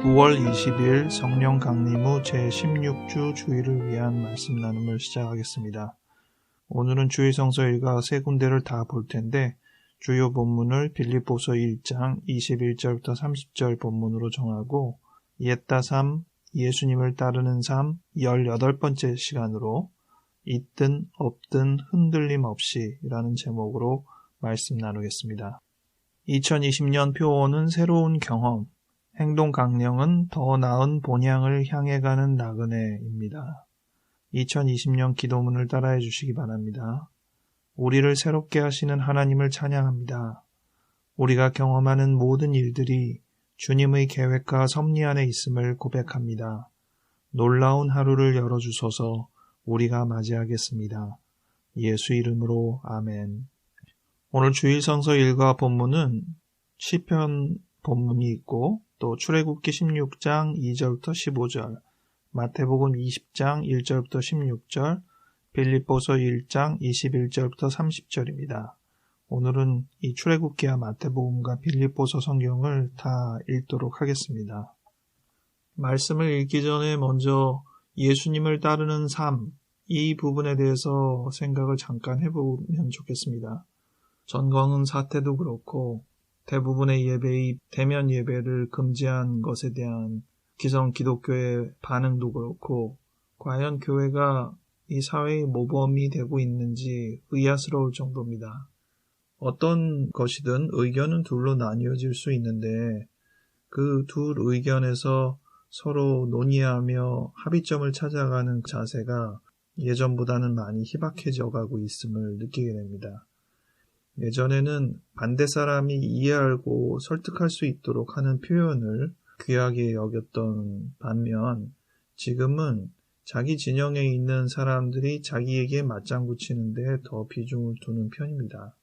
9월 20일 성령 강림 후 제16주 주일을 위한 말씀 나눔을 시작하겠습니다. 오늘은 주일 성서 일과 세 군데를 다 볼 텐데 주요 본문을 빌립보서 1장 21절부터 30절 본문으로 정하고 옛다 삶, 예수님을 따르는 삶 18번째 시간으로 있든 없든 흔들림 없이 라는 제목으로 말씀 나누겠습니다. 2020년 표어는 새로운 경험, 행동 강령은 더 나은 본향을 향해 가는 나그네입니다. 2020년 기도문을 따라해 주시기 바랍니다. 우리를 새롭게 하시는 하나님을 찬양합니다. 우리가 경험하는 모든 일들이 주님의 계획과 섭리 안에 있음을 고백합니다. 놀라운 하루를 열어주소서. 우리가 맞이하겠습니다. 예수 이름으로 아멘. 오늘 주일 성서 일과 본문은 시편 본문이 있고 또 출애굽기 16장 2절부터 15절, 마태복음 20장 1절부터 16절, 빌립보서 1장 21절부터 30절입니다. 오늘은 이 출애굽기와 마태복음과 빌립보서 성경을 다 읽도록 하겠습니다. 말씀을 읽기 전에 먼저 예수님을 따르는 삶, 이 부분에 대해서 생각을 잠깐 해보면 좋겠습니다. 전광훈 사태도 그렇고 대부분의 예배의 대면 예배를 금지한 것에 대한 기성 기독교의 반응도 그렇고 과연 교회가 이 사회의 모범이 되고 있는지 의아스러울 정도입니다. 어떤 것이든 의견은 둘로 나뉘어질 수 있는데 그 둘 의견에서 서로 논의하며 합의점을 찾아가는 자세가 예전보다는 많이 희박해져 가고 있음을 느끼게 됩니다. 예전에는 반대 사람이 이해하고 설득할 수 있도록 하는 표현을 귀하게 여겼던 반면 지금은 자기 진영에 있는 사람들이 자기에게 맞장구 치는데 더 비중을 두는 편입니다.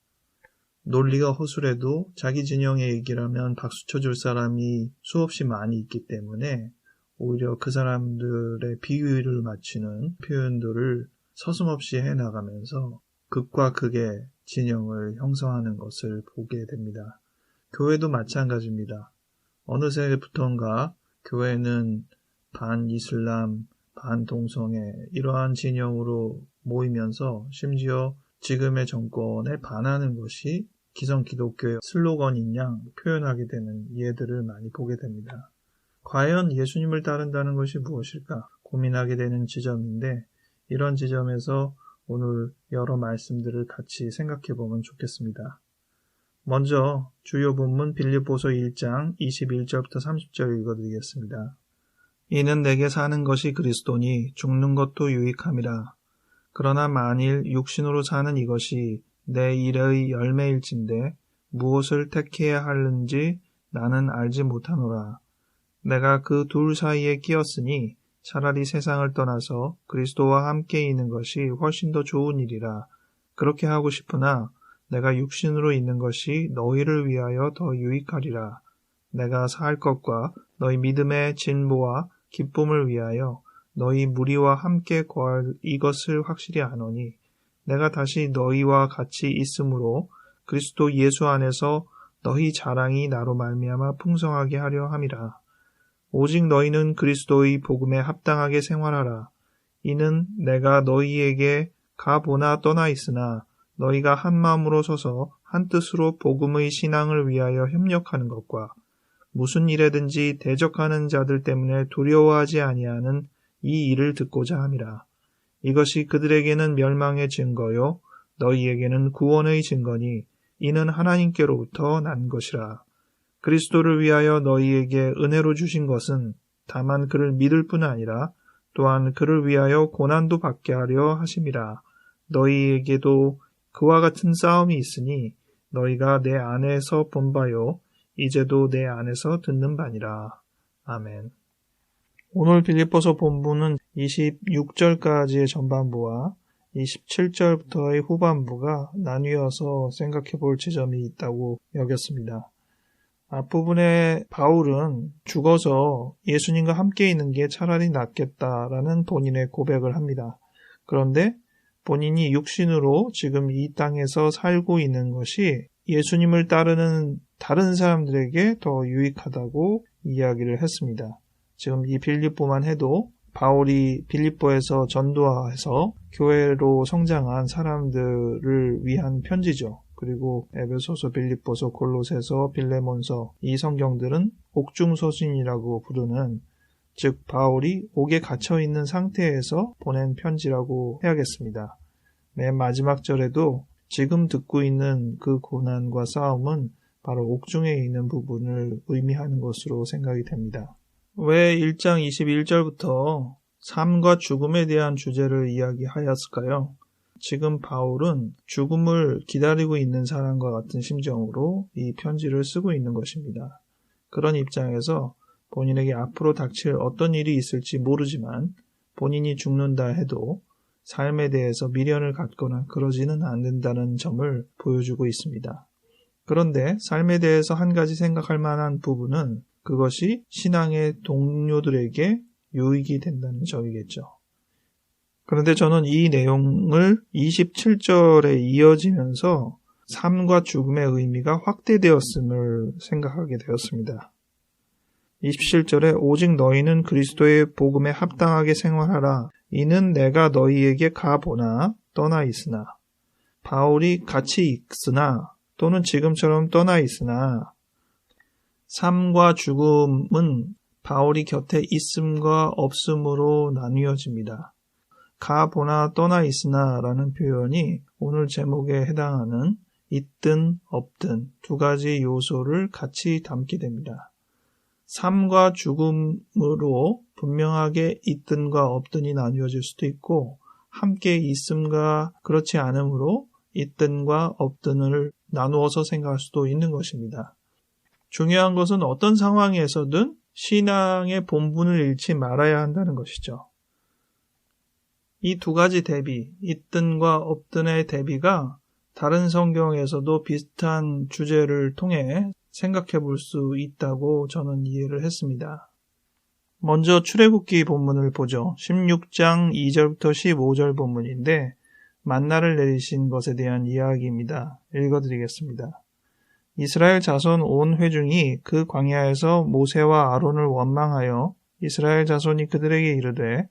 논리가 허술해도 자기 진영의 얘기라면 박수 쳐줄 사람이 수없이 많이 있기 때문에 오히려 그 사람들의 비위를 맞추는 표현들을 서슴없이 해나가면서 극과 극의 진영을 형성하는 것을 보게 됩니다. 교회도 마찬가지입니다. 어느새부턴가 교회는 반이슬람, 반동성애 이러한 진영으로 모이면서 심지어 지금의 정권에 반하는 것이 기성 기독교의 슬로건인 양 표현하게 되는 예들을 많이 보게 됩니다. 과연 예수님을 따른다는 것이 무엇일까 고민하게 되는 지점인데 이런 지점에서 오늘 여러 말씀들을 같이 생각해 보면 좋겠습니다. 먼저 주요 본문 빌립보서 1장 21절부터 30절 읽어드리겠습니다. 이는 내게 사는 것이 그리스도니 죽는 것도 유익함이라. 그러나 만일 육신으로 사는 이것이 내 일의 열매일진데 무엇을 택해야 하는지 나는 알지 못하노라. 내가 그 둘 사이에 끼었으니 차라리 세상을 떠나서 그리스도와 함께 있는 것이 훨씬 더 좋은 일이라. 그렇게 하고 싶으나 내가 육신으로 있는 것이 너희를 위하여 더 유익하리라. 내가 살 것과 너희 믿음의 진보와 기쁨을 위하여 너희 무리와 함께 거할 이것을 확실히 아노니 내가 다시 너희와 같이 있으므로 그리스도 예수 안에서 너희 자랑이 나로 말미암아 풍성하게 하려 함이라. 오직 너희는 그리스도의 복음에 합당하게 생활하라. 이는 내가 너희에게 가보나 떠나 있으나 너희가 한 마음으로 서서 한 뜻으로 복음의 신앙을 위하여 협력하는 것과 무슨 일에든지 대적하는 자들 때문에 두려워하지 아니하는 이 일을 듣고자 함이라. 이것이 그들에게는 멸망의 증거요 너희에게는 구원의 증거니 이는 하나님께로부터 난 것이라. 그리스도를 위하여 너희에게 은혜로 주신 것은 다만 그를 믿을 뿐 아니라 또한 그를 위하여 고난도 받게 하려 하심이라. 너희에게도 그와 같은 싸움이 있으니 너희가 내 안에서 본 바요 이제도 내 안에서 듣는 바니라. 아멘. 오늘 빌립보서 본문은 26절까지의 전반부와 27절부터의 후반부가 나뉘어서 생각해 볼 지점이 있다고 여겼습니다. 앞부분에 바울은 죽어서 예수님과 함께 있는 게 차라리 낫겠다라는 본인의 고백을 합니다. 그런데 본인이 육신으로 지금 이 땅에서 살고 있는 것이 예수님을 따르는 다른 사람들에게 더 유익하다고 이야기를 했습니다. 지금 이 빌립보만 해도 바울이 빌립보에서 전도해서 교회로 성장한 사람들을 위한 편지죠. 그리고 에베소서, 빌립보서, 골로새서, 빌레몬서 이 성경들은 옥중서신이라고 부르는, 즉 바울이 옥에 갇혀있는 상태에서 보낸 편지라고 해야겠습니다. 맨 마지막 절에도 지금 듣고 있는 그 고난과 싸움은 바로 옥중에 있는 부분을 의미하는 것으로 생각이 됩니다. 왜 1장 21절부터 삶과 죽음에 대한 주제를 이야기하였을까요? 지금 바울은 죽음을 기다리고 있는 사람과 같은 심정으로 이 편지를 쓰고 있는 것입니다. 그런 입장에서 본인에게 앞으로 닥칠 어떤 일이 있을지 모르지만 본인이 죽는다 해도 삶에 대해서 미련을 갖거나 그러지는 않는다는 점을 보여주고 있습니다. 그런데 삶에 대해서 한 가지 생각할 만한 부분은 그것이 신앙의 동료들에게 유익이 된다는 점이겠죠. 그런데 저는 이 내용을 27절에 이어지면서 삶과 죽음의 의미가 확대되었음을 생각하게 되었습니다. 27절에 오직 너희는 그리스도의 복음에 합당하게 생활하라. 이는 내가 너희에게 가보나 떠나 있으나. 바울이 같이 있으나 또는 지금처럼 떠나 있으나, 삶과 죽음은 바울이 곁에 있음과 없음으로 나뉘어집니다. 가보나 떠나 있으나 라는 표현이 오늘 제목에 해당하는 있든 없든 두 가지 요소를 같이 담게 됩니다. 삶과 죽음으로 분명하게 있든과 없든이 나뉘어질 수도 있고, 함께 있음과 그렇지 않음으로 있든과 없든을 나누어서 생각할 수도 있는 것입니다. 중요한 것은 어떤 상황에서든 신앙의 본분을 잃지 말아야 한다는 것이죠. 이 두 가지 대비, 있든과 없든의 대비가 다른 성경에서도 비슷한 주제를 통해 생각해 볼 수 있다고 저는 이해를 했습니다. 먼저 출애굽기 본문을 보죠. 16장 2절부터 15절 본문인데 만나를 내리신 것에 대한 이야기입니다. 읽어드리겠습니다. 이스라엘 자손 온 회중이 그 광야에서 모세와 아론을 원망하여 이스라엘 자손이 그들에게 이르되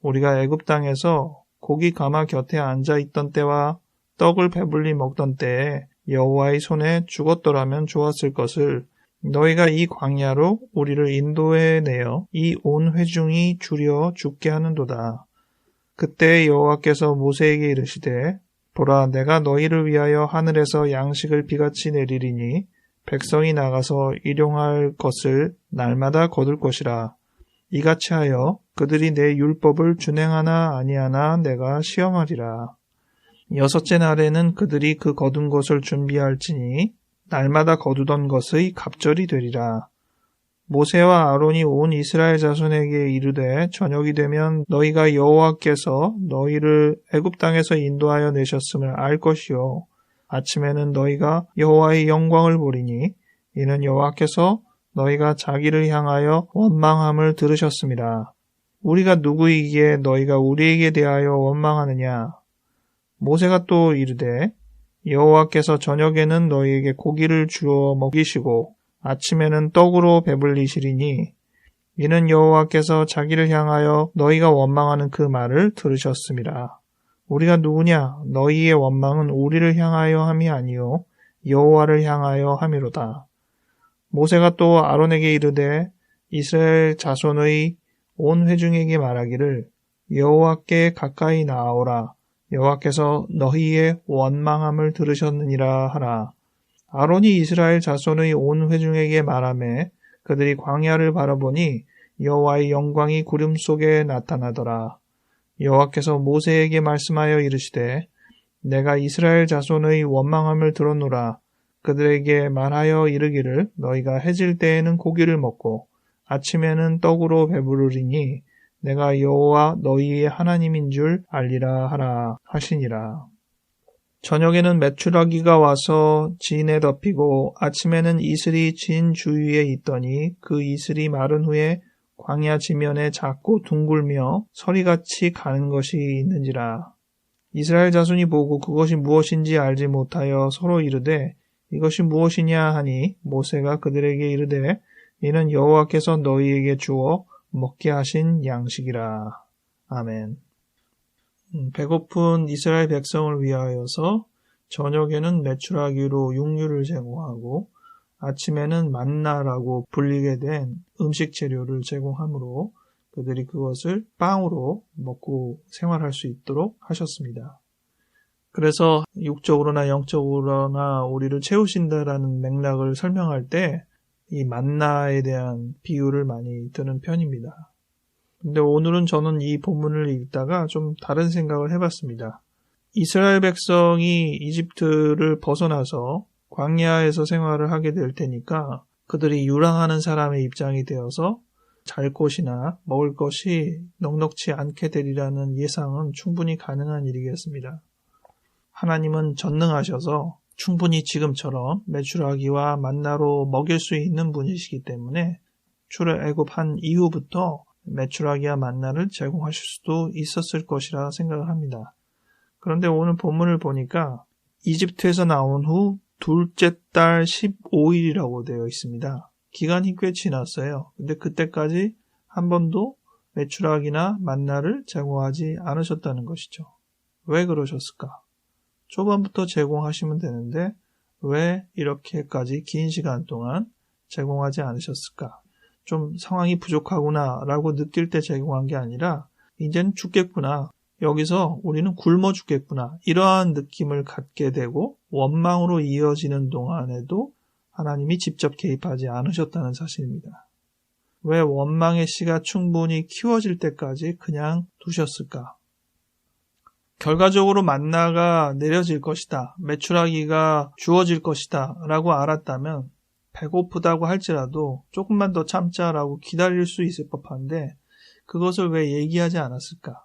우리가 애굽 땅에서 고기 가마 곁에 앉아 있던 때와 떡을 배불리 먹던 때에 여호와의 손에 죽었더라면 좋았을 것을 너희가 이 광야로 우리를 인도해 내어 이 온 회중이 줄여 죽게 하는도다. 그때 여호와께서 모세에게 이르시되 보라, 내가 너희를 위하여 하늘에서 양식을 비같이 내리리니 백성이 나가서 일용할 것을 날마다 거둘 것이라. 이같이 하여 그들이 내 율법을 준행하나 아니하나 내가 시험하리라. 여섯째 날에는 그들이 그 거둔 것을 준비할지니 날마다 거두던 것의 갑절이 되리라. 모세와 아론이 온 이스라엘 자손에게 이르되 저녁이 되면 너희가 여호와께서 너희를 애굽 땅에서 인도하여 내셨음을 알 것이요 아침에는 너희가 여호와의 영광을 보리니 이는 여호와께서 너희가 자기를 향하여 원망함을 들으셨음이라. 우리가 누구이기에 너희가 우리에게 대하여 원망하느냐. 모세가 또 이르되 여호와께서 저녁에는 너희에게 고기를 주어 먹이시고 아침에는 떡으로 배불리시리니 이는 여호와께서 자기를 향하여 너희가 원망하는 그 말을 들으셨음이라. 우리가 누구냐? 너희의 원망은 우리를 향하여 함이 아니요 여호와를 향하여 함이로다. 모세가 또 아론에게 이르되 이스라엘 자손의 온 회중에게 말하기를 여호와께 가까이 나아오라. 여호와께서 너희의 원망함을 들으셨느니라 하라. 아론이 이스라엘 자손의 온 회중에게 말하매 그들이 광야를 바라보니 여호와의 영광이 구름 속에 나타나더라. 여호와께서 모세에게 말씀하여 이르시되 내가 이스라엘 자손의 원망함을 들었노라. 그들에게 말하여 이르기를 너희가 해질 때에는 고기를 먹고 아침에는 떡으로 배부르리니 내가 여호와 너희의 하나님인 줄 알리라 하라 하시니라. 저녁에는 메추라기가 와서 진에 덮이고 아침에는 이슬이 진 주위에 있더니 그 이슬이 마른 후에 광야 지면에 작고 둥글며 서리같이 가는 것이 있는지라. 이스라엘 자손이 보고 그것이 무엇인지 알지 못하여 서로 이르되 이것이 무엇이냐 하니 모세가 그들에게 이르되 이는 여호와께서 너희에게 주어 먹게 하신 양식이라. 아멘. 배고픈 이스라엘 백성을 위하여서 저녁에는 메추라기로 육류를 제공하고 아침에는 만나라고 불리게 된 음식 재료를 제공하므로 그들이 그것을 빵으로 먹고 생활할 수 있도록 하셨습니다. 그래서 육적으로나 영적으로나 우리를 채우신다라는 맥락을 설명할 때 이 만나에 대한 비유를 많이 드는 편입니다. 근데 오늘은 저는 이 본문을 읽다가 좀 다른 생각을 해봤습니다. 이스라엘 백성이 이집트를 벗어나서 광야에서 생활을 하게 될 테니까 그들이 유랑하는 사람의 입장이 되어서 잘 곳이나 먹을 것이 넉넉치 않게 되리라는 예상은 충분히 가능한 일이겠습니다. 하나님은 전능하셔서 충분히 지금처럼 메추라기와 만나로 먹일 수 있는 분이시기 때문에 출애굽한 이후부터 메추라기와 만나를 제공하실 수도 있었을 것이라 생각을 합니다. 그런데 오늘 본문을 보니까 이집트에서 나온 후 둘째 달 15일이라고 되어 있습니다. 기간이 꽤 지났어요. 근데 그때까지 한 번도 메추라기나 만나를 제공하지 않으셨다는 것이죠. 왜 그러셨을까? 초반부터 제공하시면 되는데 왜 이렇게까지 긴 시간 동안 제공하지 않으셨을까? 좀 상황이 부족하구나 라고 느낄 때 제공한 게 아니라 이제는 죽겠구나. 여기서 우리는 굶어 죽겠구나. 이러한 느낌을 갖게 되고 원망으로 이어지는 동안에도 하나님이 직접 개입하지 않으셨다는 사실입니다. 왜 원망의 씨가 충분히 키워질 때까지 그냥 두셨을까? 결과적으로 만나가 내려질 것이다. 메추라기가 주어질 것이다. 라고 알았다면 배고프다고 할지라도 조금만 더 참자라고 기다릴 수 있을 법한데 그것을 왜 얘기하지 않았을까?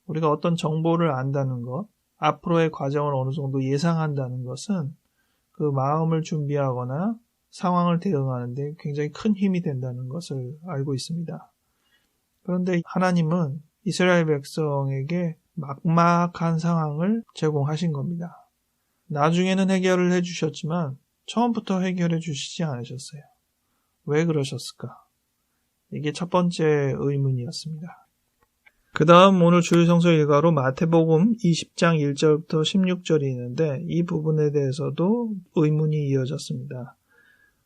우리가 어떤 정보를 안다는 것, 앞으로의 과정을 어느 정도 예상한다는 것은 그 마음을 준비하거나 상황을 대응하는 데 굉장히 큰 힘이 된다는 것을 알고 있습니다. 그런데 하나님은 이스라엘 백성에게 막막한 상황을 제공하신 겁니다. 나중에는 해결을 해주셨지만 처음부터 해결해 주시지 않으셨어요. 왜 그러셨을까? 이게 첫 번째 의문이었습니다. 그 다음 오늘 주일 성서 일과로 마태복음 20장 1절부터 16절이 있는데 이 부분에 대해서도 의문이 이어졌습니다.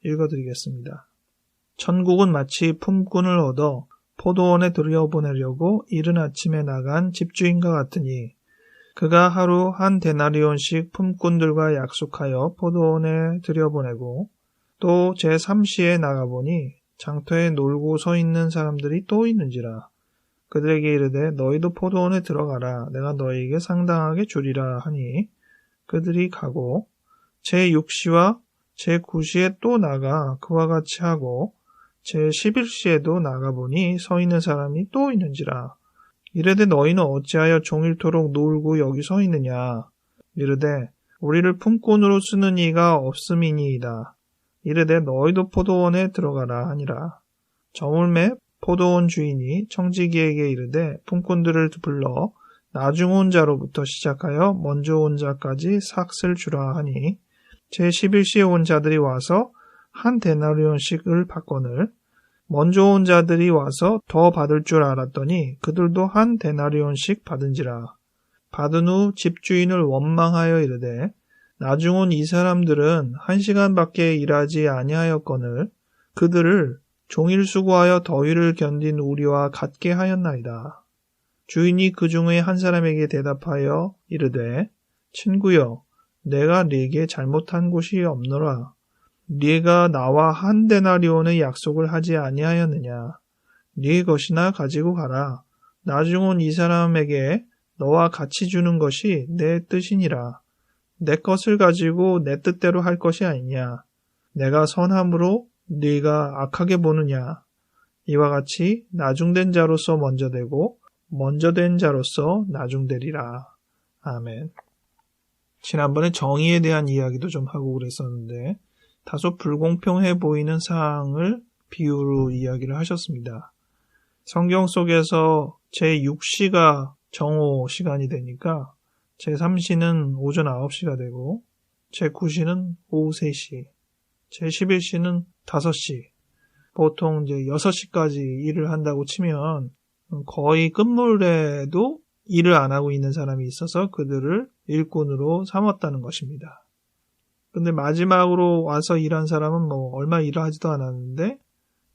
읽어드리겠습니다. 천국은 마치 품꾼을 얻어 포도원에 들여보내려고 이른 아침에 나간 집주인과 같으니 그가 하루 한 데나리온씩 품꾼들과 약속하여 포도원에 들여보내고 또 제3시에 나가보니 장터에 놀고 서 있는 사람들이 또 있는지라. 그들에게 이르되 너희도 포도원에 들어가라. 내가 너희에게 상당하게 주리라 하니 그들이 가고 제6시와 제9시에 또 나가 그와 같이 하고 제11시에도 나가보니 서 있는 사람이 또 있는지라. 이르되 너희는 어찌하여 종일토록 놀고 여기 서 있느냐. 이르되 우리를 품꾼으로 쓰는 이가 없음이니이다. 이르되 너희도 포도원에 들어가라 하니라. 저물매 포도원 주인이 청지기에게 이르되 품꾼들을 불러 나중 온 자로부터 시작하여 먼저 온 자까지 삭슬 주라 하니 제11시에 온 자들이 와서 한 데나리온씩을 받거늘 먼저 온 자들이 와서 더 받을 줄 알았더니 그들도 한 데나리온씩 받은지라. 받은 후 집주인을 원망하여 이르되 나중 온 이 사람들은 1시간밖에 일하지 아니하였거늘 그들을 종일 수고하여 더위를 견딘 우리와 같게 하였나이다. 주인이 그 중에 한 사람에게 대답하여 이르되 친구여 내가 네게 잘못한 곳이 없노라. 네가 나와 한 데나리온의 약속을 하지 아니하였느냐. 네 것이나 가지고 가라. 나중 온 이 사람에게 너와 같이 주는 것이 내 뜻이니라. 내 것을 가지고 내 뜻대로 할 것이 아니냐. 내가 선함으로 네가 악하게 보느냐. 이와 같이 나중된 자로서 먼저 되고 먼저 된 자로서 나중되리라. 아멘. 지난번에 정의에 대한 이야기도 좀 하고 그랬었는데 다소 불공평해 보이는 사항을 비유로 이야기를 하셨습니다. 성경 속에서 제6시가 정오 시간이 되니까 제3시는 오전 9시가 되고 제9시는 오후 3시. 제11시는 5시, 보통 이제 6시까지 일을 한다고 치면 거의 끝물에도 일을 안 하고 있는 사람이 있어서 그들을 일꾼으로 삼았다는 것입니다. 근데 마지막으로 와서 일한 사람은 얼마 일을 하지도 않았는데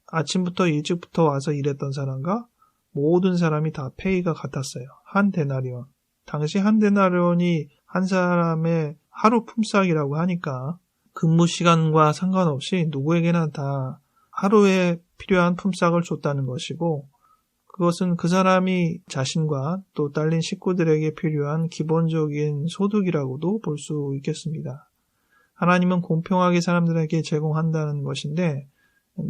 아침부터 일찍부터 와서 일했던 사람과 모든 사람이 다 페이가 같았어요. 한 데나리온. 당시 한 데나리온이 한 사람의 하루 품삯이라고 하니까 근무 시간과 상관없이 누구에게나 다 하루에 필요한 품삯을 줬다는 것이고, 그것은 그 사람이 자신과 또 딸린 식구들에게 필요한 기본적인 소득이라고도 볼 수 있겠습니다. 하나님은 공평하게 사람들에게 제공한다는 것인데,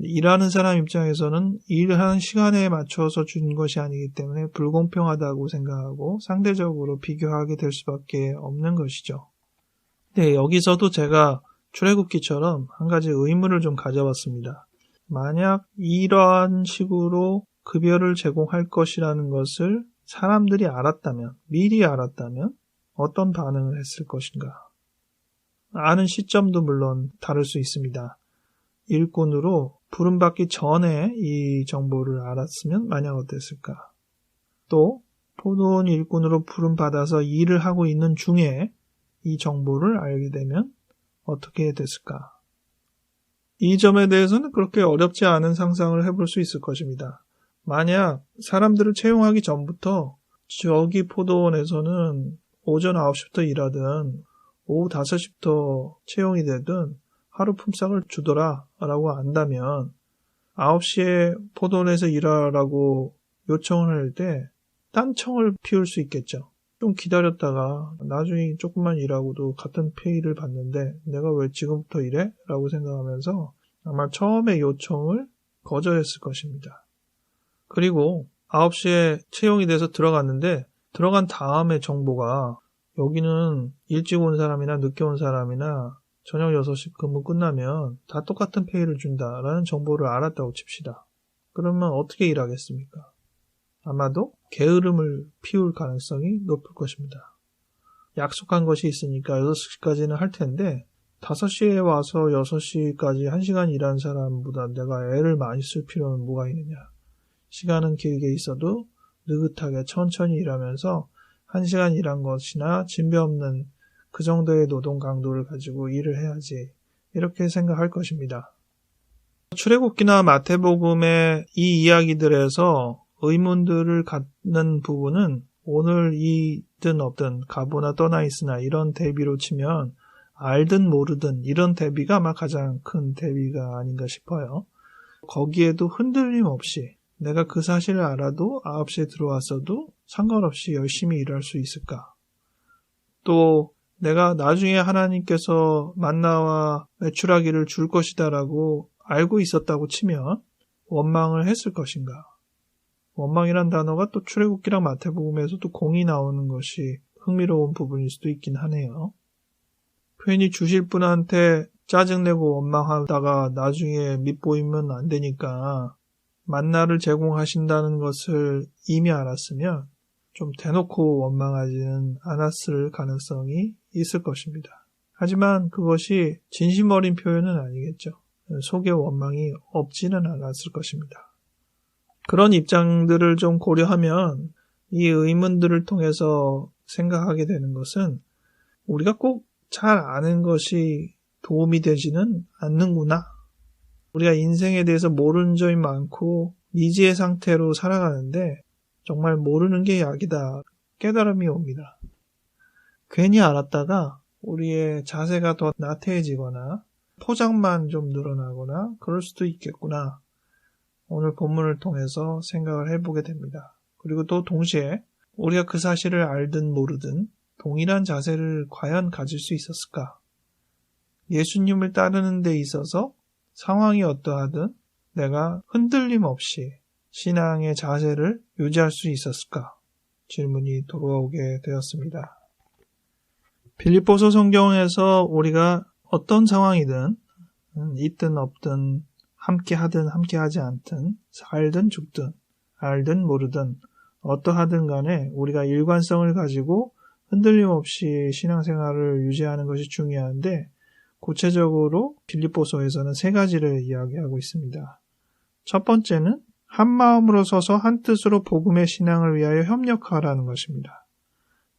일하는 사람 입장에서는 일하는 시간에 맞춰서 준 것이 아니기 때문에 불공평하다고 생각하고 상대적으로 비교하게 될 수밖에 없는 것이죠. 네, 여기서도 제가 출애굽기처럼 한 가지 의문을 좀 가져봤습니다. 만약 이러한 식으로 급여를 제공할 것이라는 것을 사람들이 알았다면, 미리 알았다면 어떤 반응을 했을 것인가? 아는 시점도 물론 다를 수 있습니다. 일꾼으로 부름받기 전에 이 정보를 알았으면 만약 어땠을까? 또 포도원 일꾼으로 부름받아서 일을 하고 있는 중에 이 정보를 알게 되면 어떻게 됐을까? 이 점에 대해서는 그렇게 어렵지 않은 상상을 해볼 수 있을 것입니다. 만약 사람들을 채용하기 전부터 저기 포도원에서는 오전 9시부터 일하든 오후 5시부터 채용이 되든 하루 품삯을 주더라 라고 안다면 9시에 포도원에서 일하라고 요청을 할 때 딴청을 피울 수 있겠죠. 좀 기다렸다가 나중에 조금만 일하고도 같은 페이를 받는데 내가 왜 지금부터 일해? 라고 생각하면서 아마 처음에 요청을 거절했을 것입니다. 그리고 9시에 채용이 돼서 들어갔는데 들어간 다음에 정보가 여기는 일찍 온 사람이나 늦게 온 사람이나 저녁 6시 근무 끝나면 다 똑같은 페이를 준다라는 정보를 알았다고 칩시다. 그러면 어떻게 일하겠습니까? 아마도 게으름을 피울 가능성이 높을 것입니다. 약속한 것이 있으니까 6시까지는 할 텐데 5시에 와서 6시까지 1시간 일한 사람보다 내가 애를 많이 쓸 필요는 뭐가 있느냐. 시간은 길게 있어도 느긋하게 천천히 일하면서 1시간 일한 것이나 진배 없는 그 정도의 노동 강도를 가지고 일을 해야지. 이렇게 생각할 것입니다. 출애굽기나 마태복음의 이 이야기들에서 의문들을 갖는 부분은 오늘 이든 없든 가보나 떠나 있으나 이런 대비로 치면 알든 모르든 이런 대비가 아마 가장 큰 대비가 아닌가 싶어요. 거기에도 흔들림 없이 내가 그 사실을 알아도 9시에 들어왔어도 상관없이 열심히 일할 수 있을까? 또 내가 나중에 하나님께서 만나와 메추라기를 줄 것이다라고 알고 있었다고 치면 원망을 했을 것인가? 원망이란 단어가 또 출애굽기랑 마태복음에서도 공이 나오는 것이 흥미로운 부분일 수도 있긴 하네요. 괜히 주실 분한테 짜증내고 원망하다가 나중에 밉보이면 안 되니까 만나를 제공하신다는 것을 이미 알았으면 좀 대놓고 원망하지는 않았을 가능성이 있을 것입니다. 하지만 그것이 진심 어린 표현은 아니겠죠. 속에 원망이 없지는 않았을 것입니다. 그런 입장들을 좀 고려하면 이 의문들을 통해서 생각하게 되는 것은 우리가 꼭 잘 아는 것이 도움이 되지는 않는구나. 우리가 인생에 대해서 모르는 점이 많고 미지의 상태로 살아가는데 정말 모르는 게 약이다. 깨달음이 옵니다. 괜히 알았다가 우리의 자세가 더 나태해지거나 포장만 좀 늘어나거나 그럴 수도 있겠구나. 오늘 본문을 통해서 생각을 해보게 됩니다. 그리고 또 동시에 우리가 그 사실을 알든 모르든 동일한 자세를 과연 가질 수 있었을까? 예수님을 따르는 데 있어서 상황이 어떠하든 내가 흔들림 없이 신앙의 자세를 유지할 수 있었을까? 질문이 돌아오게 되었습니다. 빌립보서 성경에서 우리가 어떤 상황이든 있든 없든 함께 하든 함께 하지 않든 살든 죽든 알든 모르든 어떠하든 간에 우리가 일관성을 가지고 흔들림 없이 신앙생활을 유지하는 것이 중요한데 구체적으로 빌립보서에서는 3가지를 이야기하고 있습니다. 첫 번째는 한 마음으로 서서 한 뜻으로 복음의 신앙을 위하여 협력하라는 것입니다.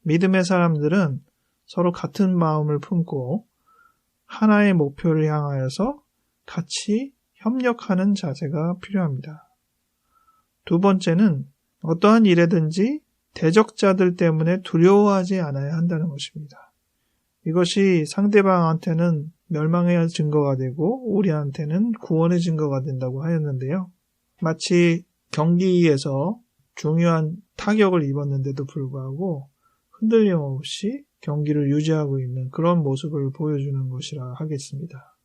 믿음의 사람들은 서로 같은 마음을 품고 하나의 목표를 향하여서 같이 협력하는 자세가 필요합니다. 두 번째는 어떠한 일에든지 대적자들 때문에 두려워하지 않아야 한다는 것입니다. 이것이 상대방한테는 멸망의 증거가 되고 우리한테는 구원의 증거가 된다고 하였는데요. 마치 경기에서 중요한 타격을 입었는데도 불구하고 흔들림 없이 경기를 유지하고 있는 그런 모습을 보여주는 것이라 하겠습니다.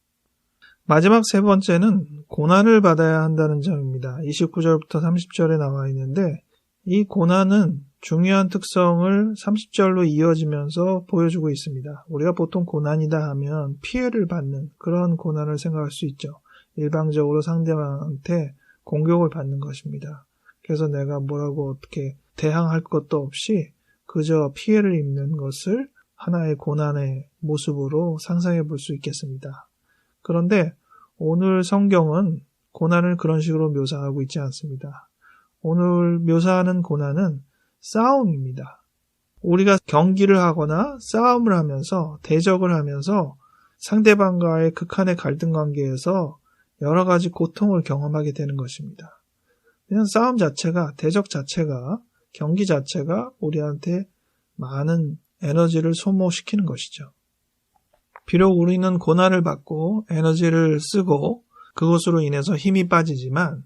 마지막 3번째는 고난을 받아야 한다는 점입니다. 29절부터 30절에 나와 있는데 이 고난은 중요한 특성을 30절로 이어지면서 보여주고 있습니다. 우리가 보통 고난이다 하면 피해를 받는 그런 고난을 생각할 수 있죠. 일방적으로 상대방한테 공격을 받는 것입니다. 그래서 내가 뭐라고 어떻게 대항할 것도 없이 그저 피해를 입는 것을 하나의 고난의 모습으로 상상해 볼 수 있겠습니다. 그런데 오늘 성경은 고난을 그런 식으로 묘사하고 있지 않습니다. 오늘 묘사하는 고난은 싸움입니다. 우리가 경기를 하거나 싸움을 하면서 대적을 하면서 상대방과의 극한의 갈등 관계에서 여러 가지 고통을 경험하게 되는 것입니다. 그냥 싸움 자체가, 대적 자체가, 경기 자체가 우리한테 많은 에너지를 소모시키는 것이죠. 비록 우리는 고난을 받고 에너지를 쓰고 그것으로 인해서 힘이 빠지지만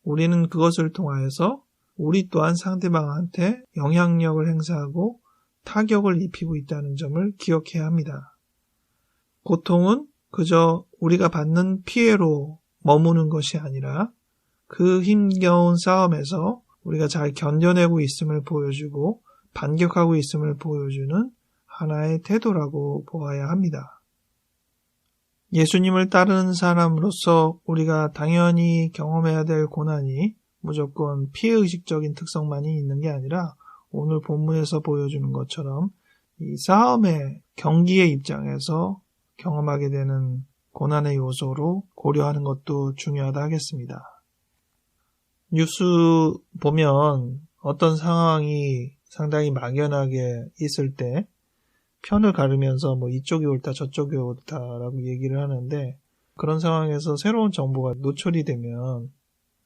우리는 그것을 통하여서 우리 또한 상대방한테 영향력을 행사하고 타격을 입히고 있다는 점을 기억해야 합니다. 고통은 그저 우리가 받는 피해로 머무는 것이 아니라 그 힘겨운 싸움에서 우리가 잘 견뎌내고 있음을 보여주고 반격하고 있음을 보여주는 하나의 태도라고 보아야 합니다. 예수님을 따르는 사람으로서 우리가 당연히 경험해야 될 고난이 무조건 피해의식적인 특성만이 있는 게 아니라 오늘 본문에서 보여주는 것처럼 이 싸움의 경기의 입장에서 경험하게 되는 고난의 요소로 고려하는 것도 중요하다 하겠습니다. 뉴스 보면 어떤 상황이 상당히 막연하게 있을 때 편을 가르면서 이쪽이 옳다 저쪽이 옳다라고 얘기를 하는데 그런 상황에서 새로운 정보가 노출이 되면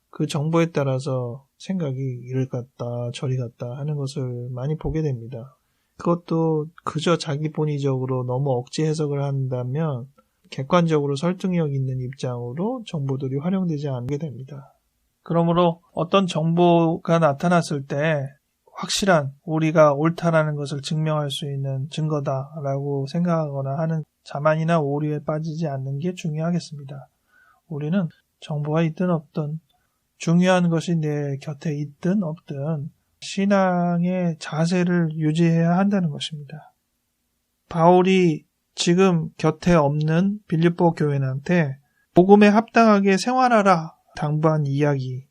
그 정보에 따라서 생각이 이를 갔다 저리 갔다 하는 것을 많이 보게 됩니다. 그것도 그저 자기 본의적으로 너무 억지 해석을 한다면 객관적으로 설득력 있는 입장으로 정보들이 활용되지 않게 됩니다. 그러므로 어떤 정보가 나타났을 때 확실한 우리가 옳다라는 것을 증명할 수 있는 증거다라고 생각하거나 하는 자만이나 오류에 빠지지 않는 게 중요하겠습니다. 우리는 정보가 있든 없든 중요한 것이 내 곁에 있든 없든 신앙의 자세를 유지해야 한다는 것입니다. 바울이 지금 곁에 없는 빌립보 교인한테 복음에 합당하게 생활하라 당부한 이야기,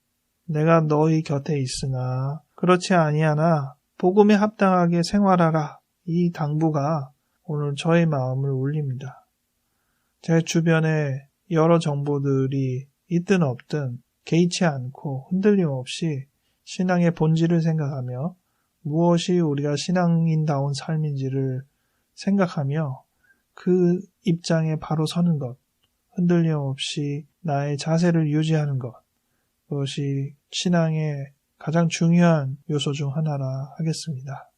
내가 너희 곁에 있으나 그렇지 아니하나 복음에 합당하게 생활하라, 이 당부가 오늘 저의 마음을 울립니다. 제 주변에 여러 정보들이 있든 없든 개의치 않고 흔들림 없이 신앙의 본질을 생각하며 무엇이 우리가 신앙인다운 삶인지를 생각하며 그 입장에 바로 서는 것, 흔들림 없이 나의 자세를 유지하는 것, 그것이 신앙의 가장 중요한 요소 중 하나라 하겠습니다.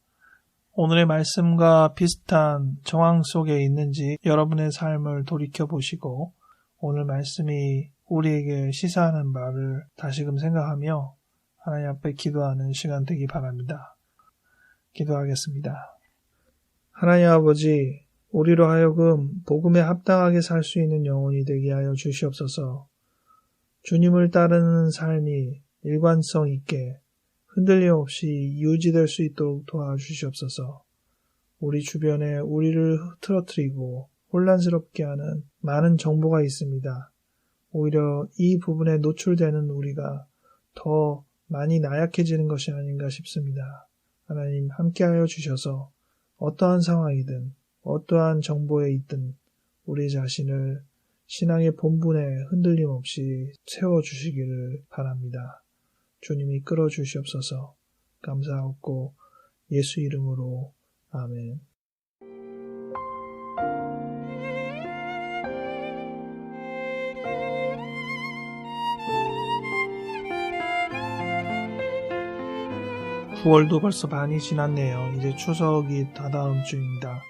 오늘의 말씀과 비슷한 정황 속에 있는지 여러분의 삶을 돌이켜보시고 오늘 말씀이 우리에게 시사하는 바를 다시금 생각하며 하나님 앞에 기도하는 시간 되기 바랍니다. 기도하겠습니다. 하나님 아버지, 우리로 하여금 복음에 합당하게 살 수 있는 영혼이 되게 하여 주시옵소서. 주님을 따르는 삶이 일관성 있게 흔들림 없이 유지될 수 있도록 도와주시옵소서. 우리 주변에 우리를 흐트러뜨리고 혼란스럽게 하는 많은 정보가 있습니다. 오히려 이 부분에 노출되는 우리가 더 많이 나약해지는 것이 아닌가 싶습니다. 하나님 함께하여 주셔서 어떠한 상황이든 어떠한 정보에 있든 우리 자신을 신앙의 본분에 흔들림 없이 세워주시기를 바랍니다. 주님이 끌어주시옵소서. 감사하고 예수 이름으로 아멘. (9월도) 벌써 반이 지났네요. 이제 추석이 다다음 주입니다.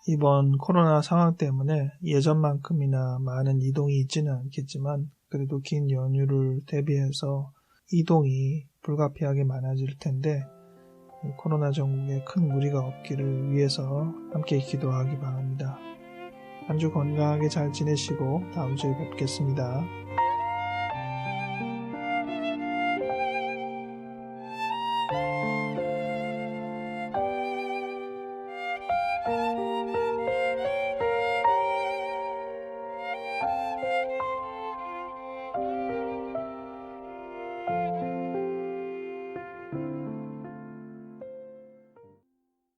이번 코로나 상황 때문에 예전만큼이나 많은 이동이 있지는 않겠지만 그래도 긴 연휴를 대비해서 이동이 불가피하게 많아질 텐데 코로나 전국에 큰 무리가 없기를 위해서 함께 기도하기 바랍니다. 한 주 건강하게 잘 지내시고 다음 주에 뵙겠습니다.